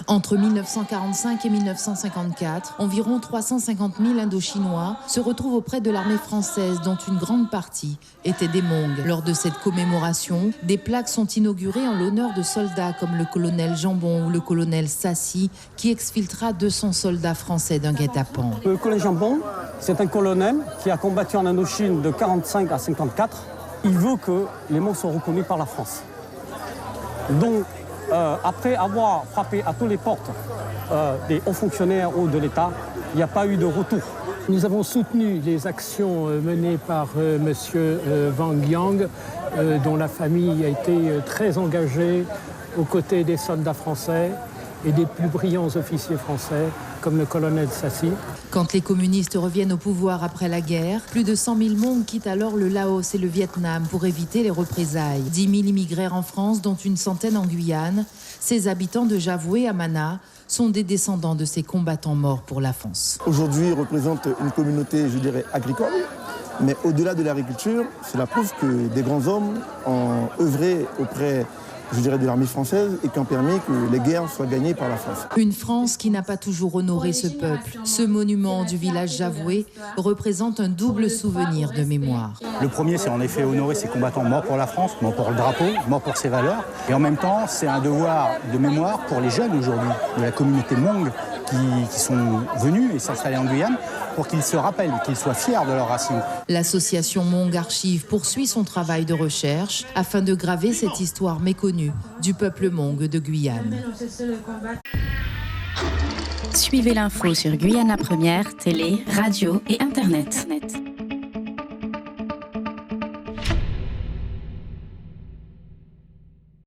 Entre 1945 et 1954, environ 350 000 Indochinois se retrouvent auprès de l'armée française, dont une grande partie étaient des Hmong. Lors de cette commémoration, des plaques sont inaugurées en l'honneur de soldats comme le colonel Jambon ou le colonel Sassi, qui exfiltra 200 soldats français d'un guet-apens. Le colonel Jambon, c'est un colonel qui a combattu en Indochine de 1945 à 1954. Il veut que les Hmong soient reconnus par la France. Donc, après avoir frappé à toutes les portes des hauts fonctionnaires ou de l'État, il n'y a pas eu de retour. Nous avons soutenu les actions menées par M. Wang Yang, dont la famille a été très engagée aux côtés des soldats français et des plus brillants officiers français, comme le colonel Sassi. Quand les communistes reviennent au pouvoir après la guerre, plus de 100 000 Hmong quittent alors le Laos et le Vietnam pour éviter les représailles. 10 000 immigrèrent en France, dont une centaine en Guyane. Ces habitants de Javoué à Mana sont des descendants de ces combattants morts pour la France. Aujourd'hui, ils représentent une communauté, je dirais, agricole. Mais au-delà de l'agriculture, cela prouve que des grands hommes ont œuvré auprès, je dirais, de l'armée française et qui ont permis que les guerres soient gagnées par la France. Une France qui n'a pas toujours honoré ce peuple. Ce monument du village Javoué représente un double souvenir de mémoire. Le premier, c'est en effet honorer ces combattants morts pour la France, morts pour le drapeau, morts pour ses valeurs. Et en même temps, c'est un devoir de mémoire pour les jeunes aujourd'hui, de la communauté Hmong qui sont venus et s'installer en Guyane, pour qu'ils se rappellent, qu'ils soient fiers de leurs racines. L'association Hmong Archives poursuit son travail de recherche afin de graver cette histoire méconnue du peuple Hmong de Guyane. Suivez l'info sur Guyana Première, télé, radio et Internet.